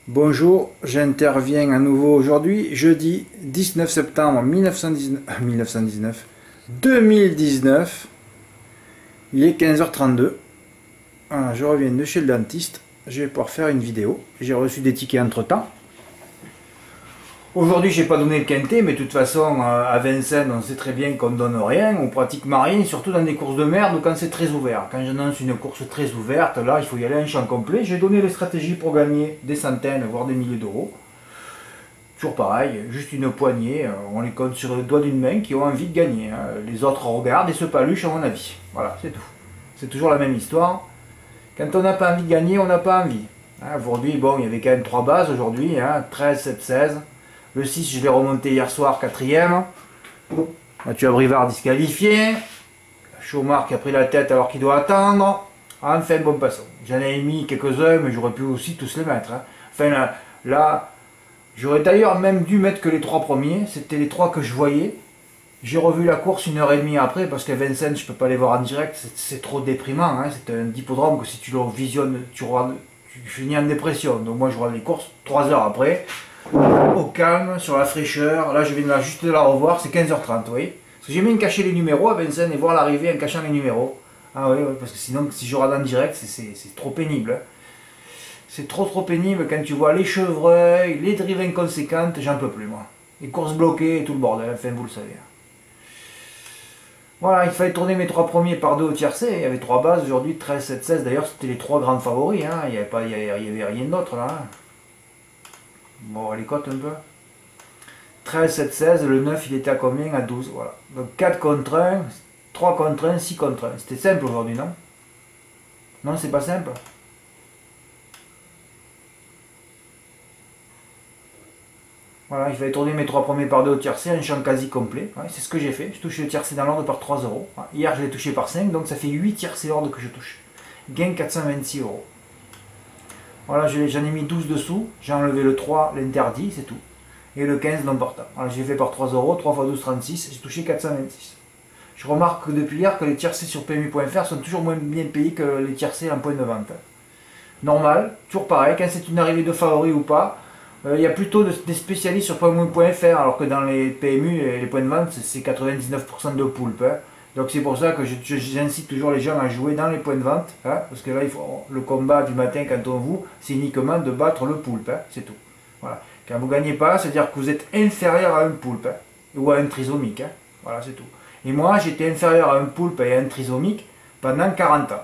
Bonjour, j'interviens à nouveau aujourd'hui, jeudi 19 septembre 2019. Il est 15h32. Voilà, je reviens de chez le dentiste. Je vais pouvoir faire une vidéo. J'ai reçu des tickets entre temps. Aujourd'hui, je n'ai pas donné le quintet, mais de toute façon, à Vincennes, on sait très bien qu'on ne donne rien, on pratique rien, surtout dans des courses de merde ou quand c'est très ouvert. Quand j'annonce une course très ouverte, là, il faut y aller en champ complet. J'ai donné les stratégies pour gagner des centaines, voire des milliers d'euros. Toujours pareil, juste une poignée, on les compte sur le doigt d'une main qui ont envie de gagner. Les autres regardent et se paluchent à mon avis. Voilà, c'est tout. C'est toujours la même histoire. Quand on n'a pas envie de gagner, on n'a pas envie. Aujourd'hui, bon, il y avait quand même 3 bases aujourd'hui, 13, 7, 16. Le 6, je l'ai remonté hier soir, 4ème. Mathieu Abrivard disqualifié. Schumacher qui a pris la tête alors qu'il doit attendre. Enfin, bon passant. J'en ai mis quelques-uns, mais j'aurais pu aussi tous les mettre. Enfin, là j'aurais d'ailleurs même dû mettre que les 3 premiers. C'était les 3 que je voyais. J'ai revu la course 1h30 après, parce qu'à Vincennes, je peux pas les voir en direct. C'est trop déprimant. C'est un hippodrome que si tu le visionnes, tu finis en dépression. Donc moi, je regarde les courses 3 heures après. Au calme, sur la fraîcheur. Là, je viens juste de la revoir, c'est 15h30, vous voyez. Parce que j'ai même caché les numéros à Vincennes et voir l'arrivée en cachant les numéros. Ah oui, parce que sinon, si je regarde en direct, c'est trop pénible. C'est trop pénible quand tu vois les chevreuils, les drives inconséquentes, j'en peux plus, moi. Les courses bloquées et tout le bordel, enfin, vous le savez. Voilà, il fallait tourner mes 3 premiers par 2 au tiercé. Il y avait 3 bases aujourd'hui, 13, 7, 16. D'ailleurs, c'était les 3 grands favoris. Il n'y avait rien d'autre là. Bon, les cotes un peu. 13, 7, 16, le 9 il était à combien? À 12, voilà. Donc 4 contre 1, 3 contre 1, 6 contre 1. C'était simple aujourd'hui, non? Non, c'est pas simple. Voilà, il fallait tourner mes 3 premiers par 2 au tiercé, un champ quasi complet. Ouais, c'est ce que j'ai fait. Je touche le tiercé dans l'ordre par 3 euros. Hier, je l'ai touché par 5, donc ça fait 8 tiercés ordre que je touche. Gain 426 euros. Voilà, j'en ai mis 12 dessous. J'ai enlevé le 3, l'interdit, c'est tout. Et le 15 non portant. Alors j'ai fait par 3 euros, 3 x 12, 36, j'ai touché 426. Je remarque que depuis hier que les tiercés sur PMU.fr sont toujours moins bien payés que les tiercés en point de vente. Normal, toujours pareil, quand c'est une arrivée de favoris ou pas, il y a plutôt des spécialistes sur PMU.fr, alors que dans les PMU, les points de vente, c'est 99% de poulpe. Donc c'est pour ça que j'incite toujours les gens à jouer dans les points de vente, parce que là, le combat du matin quand on vous, c'est uniquement de battre le poulpe, c'est tout. Voilà. Quand vous ne gagnez pas, c'est-à-dire que vous êtes inférieur à un poulpe, ou à un trisomique, voilà, c'est tout. Et moi, j'étais inférieur à un poulpe et à un trisomique pendant 40 ans.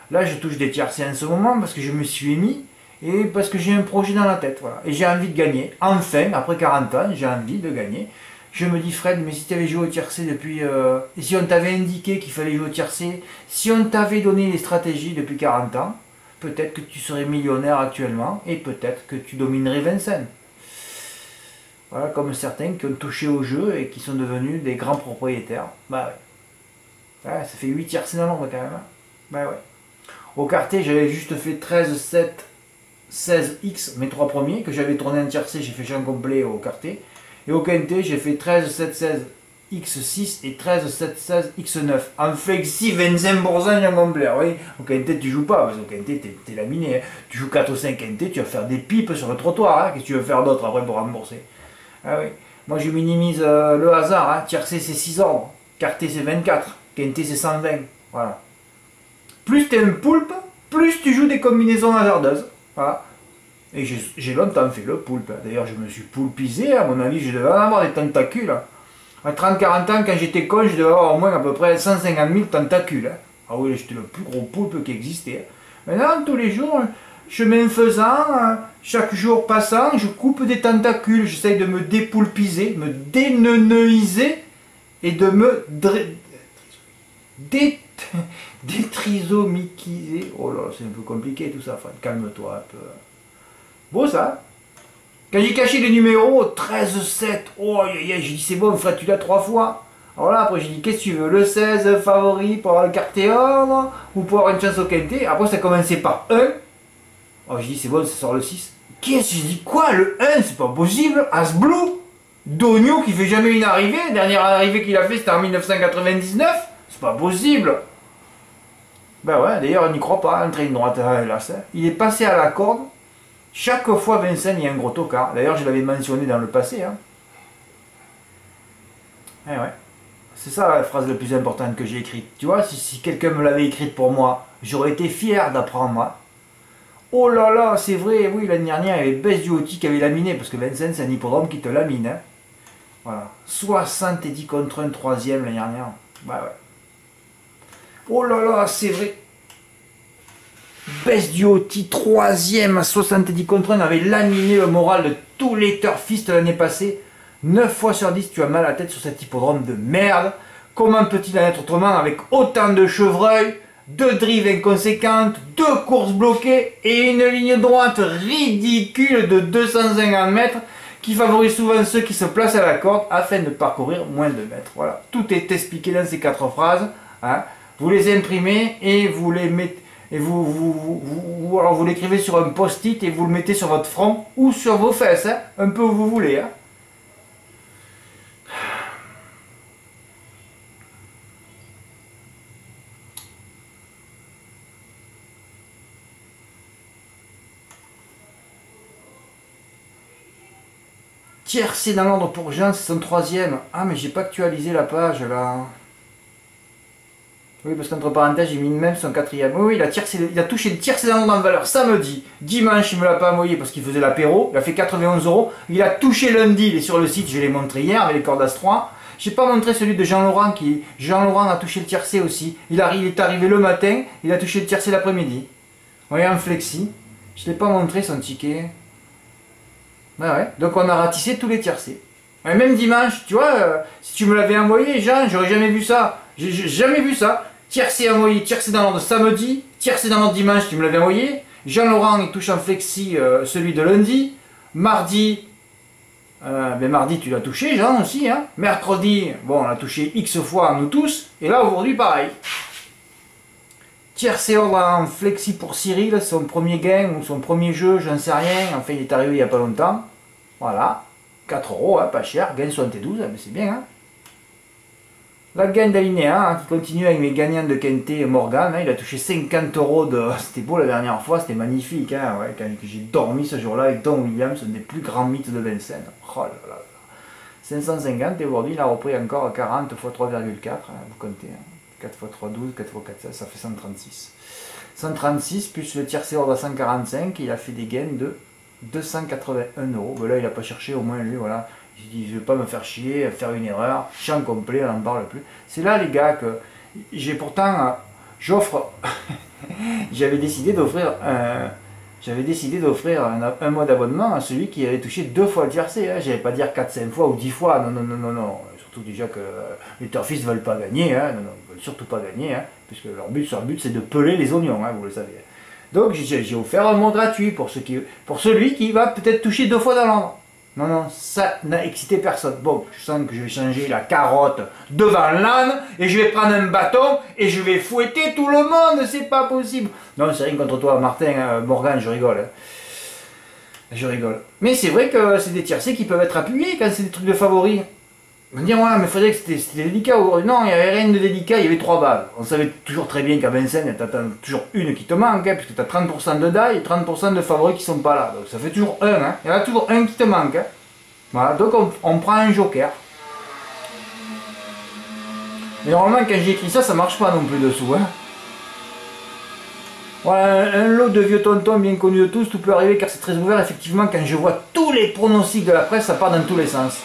Là, je touche des tiercés en ce moment parce que je me suis émis et parce que j'ai un projet dans la tête, voilà. Et j'ai envie de gagner. Enfin, après 40 ans, j'ai envie de gagner. Je me dis, Fred, mais si tu avais joué au tiercé depuis... et si on t'avait indiqué qu'il fallait jouer au tiercé, si on t'avait donné les stratégies depuis 40 ans, peut-être que tu serais millionnaire actuellement et peut-être que tu dominerais Vincennes. Voilà, comme certains qui ont touché au jeu et qui sont devenus des grands propriétaires. Bah ouais. Ouais, ça fait 8 tiercés dans l'ombre quand même. Bah ouais. Au quartier, j'avais juste fait 13, 7, 16X, mes 3 premiers, que j'avais tourné en tiercé, j'ai fait champ complet au quartier. Et au quintet, j'ai fait 13, 7, 16, X6 et 13, 7, 16, X9. En flexi, 25% en complet. Oui, au quintet, tu joues pas, parce qu'au quintet, t'es laminé. Tu joues 4 ou 5 quintet, tu vas faire des pipes sur le trottoir. Qu'est-ce que tu veux faire d'autre après pour rembourser? Ah oui. Moi, je minimise le hasard. Tiercé, c'est 6 ordres. Quartet, c'est 24. Quintet, c'est 120. Voilà. Plus tu es un poulpe, plus tu joues des combinaisons hasardeuses. Voilà. Et j'ai longtemps fait le poulpe. D'ailleurs, je me suis poulpisé. À mon avis, je devais avoir des tentacules. À 30-40 ans, quand j'étais con, je devais avoir au moins à peu près 150 000 tentacules. Ah oui, j'étais le plus gros poulpe qui existait. Maintenant, tous les jours, chemin faisant, chaque jour passant, je coupe des tentacules. J'essaye de me dépoulpiser, me déneuneuiser et de me détrisomiquiser. Oh là, c'est un peu compliqué tout ça, Fred. Calme-toi un peu. Beau ça. Quand j'ai caché les numéros, 13, 7, oh, j'ai dit c'est bon, Fred, tu l'as 3 fois. Alors là, après j'ai dit, qu'est-ce que tu veux, le 16 favori pour avoir le quartier ordre ou pour avoir une chance au quintet. Après ça commençait par 1. Oh, j'ai dit c'est bon, ça sort le 6. Qu'est-ce que j'ai dit, quoi, le 1, c'est pas possible, As-Blue Dogno qui fait jamais une arrivée, la dernière arrivée qu'il a fait c'était en 1999. C'est pas possible. Ben ouais, d'ailleurs, on n'y croit pas, un train droite, hélas. Il est passé à la corde. Chaque fois Vincennes, il y a un gros tocard. D'ailleurs, je l'avais mentionné dans le passé. Hein. Eh ouais. C'est ça la phrase la plus importante que j'ai écrite. Tu vois, si quelqu'un me l'avait écrite pour moi, j'aurais été fier d'apprendre. Hein. Oh là là, c'est vrai, oui, l'année dernière, il y avait Bess du Hoti qui avait laminé, parce que Vincennes, c'est un hippodrome qui te lamine. Hein. Voilà. 70 contre un troisième l'année dernière. Bah ouais. Oh là là, c'est vrai. Bess du Hoti, troisième à 70 contre 1, avait laminé le moral de tous les turfistes l'année passée. 9 fois sur 10, tu as mal à la tête sur cet hippodrome de merde. Comment peut-il en être autrement avec autant de chevreuils, de drives inconséquentes, de courses bloquées et une ligne droite ridicule de 250 mètres qui favorise souvent ceux qui se placent à la corde afin de parcourir moins de mètres. Voilà, tout est expliqué dans ces 4 phrases. Hein. Vous les imprimez et vous les mettez. Et alors vous l'écrivez sur un post-it et vous le mettez sur votre front ou sur vos fesses, hein, un peu où vous voulez. Hein. Tiercé dans l'ordre pour Jean, c'est son troisième. Ah mais j'ai pas actualisé la page là. Oui, parce qu'entre parenthèses, j'ai mis même son quatrième. Oui, il a touché le tiercé dans l'ordre en valeur samedi. Dimanche, il me l'a pas envoyé parce qu'il faisait l'apéro. Il a fait 91 €. Il a touché lundi, il est sur le site, je l'ai montré hier avec les cordes As-3. J'ai pas montré celui de Jean-Laurent Jean-Laurent a touché le tiercé aussi. Il est arrivé le matin, il a touché le tiercé l'après-midi. Oui, en flexi. Je l'ai pas montré son ticket. Ah ouais. Donc on a ratissé tous les tiercés. Et même dimanche, tu vois, si tu me l'avais envoyé, Jean, j'aurais jamais vu ça. J'ai jamais vu ça. Tiercé envoyé, tiercé dans l'ordre samedi, tiercé dans l'ordre dimanche, tu me l'avais envoyé. Jean-Laurent, il touche en flexi celui de lundi. Mardi, mardi tu l'as touché, Jean aussi. Hein. Mercredi, bon, on l'a touché X fois, nous tous. Et là, aujourd'hui, pareil. Tiercé ordre en flexi pour Cyril, son premier gain ou son premier jeu, j'en sais rien. Enfin, il est arrivé il n'y a pas longtemps. Voilà. 4 €, hein, pas cher. Gain 72, mais c'est bien. Hein. La gagne d'Alinéa, hein, qui continue avec mes gagnants de Quintet Morgan. Hein, il a touché 50 € de. C'était beau la dernière fois, c'était magnifique. Hein, ouais, quand j'ai dormi ce jour-là avec Don Williams, un des plus grands mythes de Vincennes. Oh là là là. 550 et aujourd'hui il a repris encore 40 x 3,4. Hein, vous comptez. Hein. 4 x 3, 12, 4 x 4, 16, ça fait 136. 136 plus le tiercé ordre à 145, il a fait des gains de 281 €. Ben là, il n'a pas cherché, au moins lui, voilà. Il dit, je ne vais pas me faire chier, faire une erreur, champ complet, on n'en parle plus. C'est là, les gars, que j'ai pourtant, j'offre, j'avais décidé d'offrir un mois d'abonnement à celui qui avait touché 2 fois le tiercé. Hein. Je n'allais pas dire 4-5 fois ou 10 fois, non, non, non, non, non. Surtout déjà que les turfistes ne veulent pas gagner, hein. Non, non, ils ne veulent surtout pas gagner, hein, puisque leur but c'est de peler les oignons, hein, vous le savez. Donc j'ai offert un mois gratuit pour celui qui va peut-être toucher 2 fois dans l'ordre. Non, non, ça n'a excité personne. Bon, je sens que je vais changer la carotte devant l'âne et je vais prendre un bâton et je vais fouetter tout le monde, c'est pas possible. Non, c'est rien contre toi, Martin, Morgan, je rigole. Hein. Je rigole. Mais c'est vrai que c'est des tiercés qui peuvent être appuyés quand c'est des trucs de favoris. On va dire, ouais, mais il faudrait que c'était délicat aujourd'hui. Non, il n'y avait rien de délicat, il y avait 3 balles. On savait toujours très bien qu'à Vincennes, tu as toujours une qui te manque, hein, puisque tu as 30% de die et 30% de favoris qui sont pas là. Donc ça fait toujours un, hein. Il y en a toujours un qui te manque. Hein. Voilà, donc on prend un joker. Mais normalement, quand j'ai écrit ça, ça marche pas non plus dessous. Hein. Voilà, un lot de vieux tontons bien connus de tous, tout peut arriver car c'est très ouvert. Effectivement, quand je vois tous les pronostics de la presse, ça part dans tous les sens.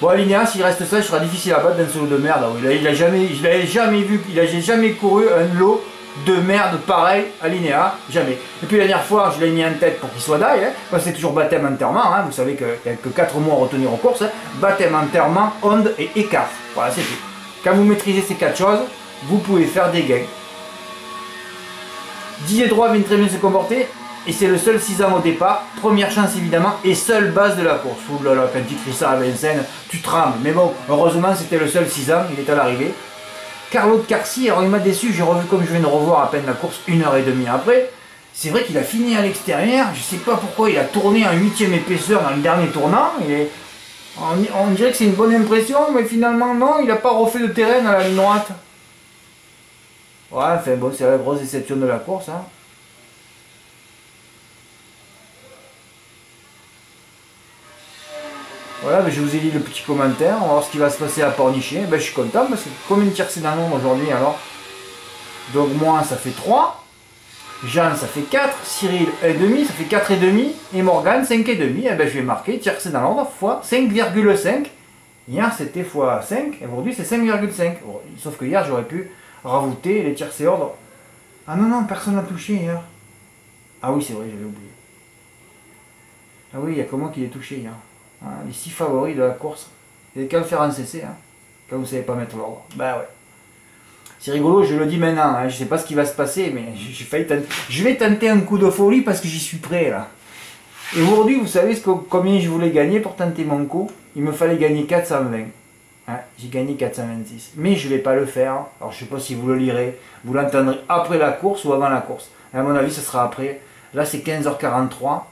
Bon, Alinéa, s'il reste ça, il sera difficile à battre dans ce lot de merde. Il a jamais vu, il a jamais couru un lot de merde pareil, Alinéa, jamais. Et puis la dernière fois, je l'ai mis en tête pour qu'il soit die, hein. C'est toujours baptême, enterrement, hein. Vous savez qu'il n'y a que 4 mots à retenir en course, hein. Baptême, enterrement, onde et écart. Voilà, c'est tout. Quand vous maîtrisez ces 4 choses, vous pouvez faire des gains. Didier Droit vient très bien se comporter. Et c'est le seul 6 ans au départ, première chance évidemment, et seule base de la course. Ouh là là, quand tu écris ça à Vincennes, tu trembles. Mais bon, heureusement c'était le seul 6 ans, il est à l'arrivée. Carlo de Carcy, alors il m'a déçu, j'ai revu comme je viens de revoir à peine la course 1h30 après. C'est vrai qu'il a fini à l'extérieur, je sais pas pourquoi il a tourné en 8e épaisseur dans le dernier tournant. On dirait que c'est une bonne impression, mais finalement non, il n'a pas refait de terrain à la ligne droite. Ouais, enfin bon, c'est la grosse déception de la course. Hein. Voilà, ben, je vous ai dit le petit commentaire. On va voir ce qui va se passer à Pornichet. Ben, je suis content parce que combien de tiercés dans le monde aujourd'hui alors? Donc moi ça fait 3. Jean ça fait 4. Cyril 1,5, ça fait 4,5. Et Morgane 5,5. Et ben, je vais marquer tiercé dans l'ordre fois 5,5. Hier c'était fois 5. Aujourd'hui c'est 5,5. Sauf que hier j'aurais pu rajouter les tiercés ordre. Ah non, non, personne n'a touché hier. Ah oui, c'est vrai, j'avais oublié. Ah oui, il y a que moi qui l'ai touché hier. Hein, les 6 favoris de la course. Vous n'avez qu'à le faire en CC, hein, quand vous ne savez pas mettre l'ordre. Bah ouais. C'est rigolo, je le dis maintenant, hein, je ne sais pas ce qui va se passer, mais j'ai failli tenter. Je vais tenter un coup de folie parce que j'y suis prêt là. Et aujourd'hui, vous savez combien je voulais gagner pour tenter mon coup? Il me fallait gagner 420. Hein, j'ai gagné 426. Mais je ne vais pas le faire. Alors je ne sais pas si vous le lirez. Vous l'entendrez après la course ou avant la course. À mon avis, ce sera après. Là, c'est 15h43.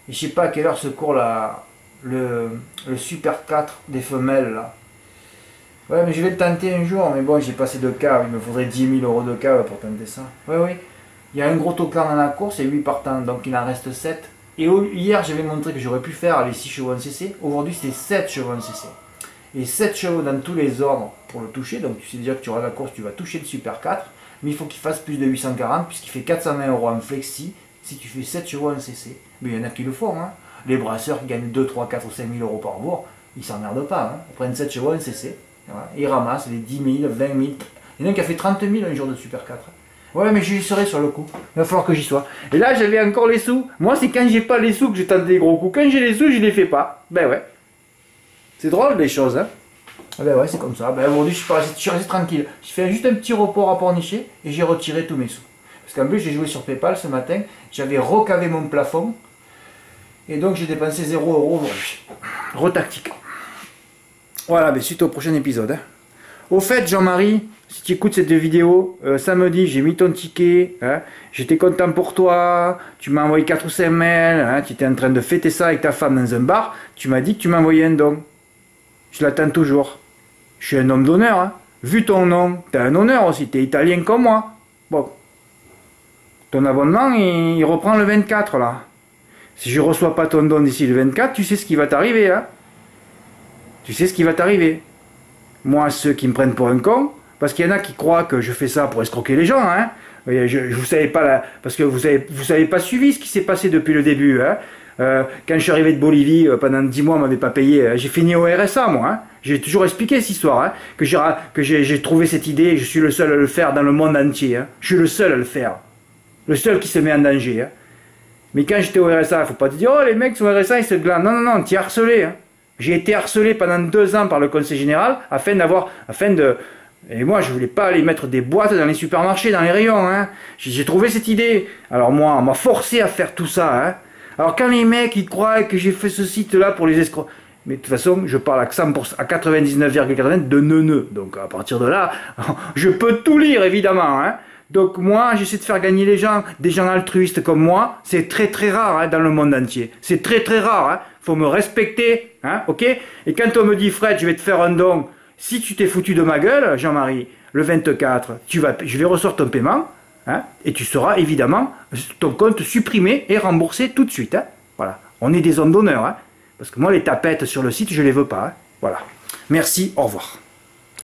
Et je ne sais pas à quelle heure se court le Super 4 des femelles là. Ouais, mais je vais le tenter un jour. Mais bon, j'ai passé de cave. Il me faudrait 10 000 € de cave pour tenter ça. Oui, oui. Il y a un gros tocard dans la course et 8 partants. Donc il en reste 7. Et hier, j'avais montré que j'aurais pu faire les 6 chevaux en CC. Aujourd'hui, c'était 7 chevaux en CC. Et 7 chevaux dans tous les ordres pour le toucher. Donc tu sais déjà que tu auras la course, tu vas toucher le Super 4. Mais il faut qu'il fasse plus de 840 puisqu'il fait 420 € en flexi si tu fais 7 chevaux en CC. Mais il y en a qui le font. Hein. Les brasseurs qui gagnent 2, 3, 4 ou 5 000 € par jour, ils s'emmerdent pas. Hein. Ils prennent 7 chevaux en CC. Voilà. Ils ramassent les 10 000, 20 000. Il y en a un qui a fait 30 000 un jour de Super 4. Ouais, mais j'y serai sur le coup. Il va falloir que j'y sois. Et là, j'avais encore les sous. Moi, c'est quand j'ai pas les sous que je tente des gros coups. Quand j'ai les sous, je les fais pas. Ben ouais. C'est drôle les choses, hein. Ben ouais, c'est comme ça. Ben aujourd'hui, je suis resté tranquille. J'ai fait juste un petit report à Pornichet et j'ai retiré tous mes sous. Parce qu'en plus, j'ai joué sur PayPal ce matin. J'avais recavé mon plafond. Et donc, j'ai dépensé 0 € aujourd'hui. Retactique. Voilà, ben suite au prochain épisode. Hein. Au fait, Jean-Marie, si tu écoutes cette vidéo, samedi, j'ai mis ton ticket. Hein, j'étais content pour toi. Tu m'as envoyé 4 ou 5 mails. Hein, tu étais en train de fêter ça avec ta femme dans un bar. Tu m'as dit que tu m'as envoyé un don. Je l'attends toujours. Je suis un homme d'honneur. Hein. Vu ton nom, tu as un honneur aussi. Tu es italien comme moi. Bon. Ton abonnement, il reprend le 24 là. Si je ne reçois pas ton don d'ici le 24, tu sais ce qui va t'arriver. Hein. Tu sais ce qui va t'arriver. Moi, ceux qui me prennent pour un con, parce qu'il y en a qui croient que je fais ça pour escroquer les gens. Hein. Vous savez pas là, parce que vous avez pas suivi ce qui s'est passé depuis le début. Hein. Quand je suis arrivé de Bolivie, pendant 10 mois, on m'avait pas payé. J'ai fini au RSA, moi. Hein. J'ai toujours expliqué cette histoire. Hein, que j'ai trouvé cette idée et je suis le seul à le faire dans le monde entier. Hein. Je suis le seul à le faire. Le seul qui se met en danger. Hein. Mais quand j'étais au RSA, il ne faut pas te dire, oh les mecs sont au RSA, ils se glandent. Non, non, non, tu es harcelé. Hein. J'ai été harcelé pendant 2 ans par le conseil général et moi, je voulais pas aller mettre des boîtes dans les supermarchés, dans les rayons. Hein. J'ai trouvé cette idée. Alors moi, on m'a forcé à faire tout ça. Hein. Alors quand les mecs, ils croient que j'ai fait ce site-là pour les escrocs... Mais de toute façon, je parle à 100%, à 99,80 de neuneux. Donc à partir de là, je peux tout lire, évidemment. Hein. Donc moi, j'essaie de faire gagner les gens, des gens altruistes comme moi. C'est très très rare hein, dans le monde entier. C'est très très rare. Hein. Faut me respecter, hein, ok? Et quand on me dit, Fred, je vais te faire un don, si tu t'es foutu de ma gueule, Jean-Marie, le 24, je vais ressortir ton paiement, hein, et tu seras évidemment ton compte supprimé et remboursé tout de suite. Hein, voilà. On est des hommes d'honneur, hein, parce que moi, les tapettes sur le site, je les veux pas. Hein, voilà. Merci, au revoir.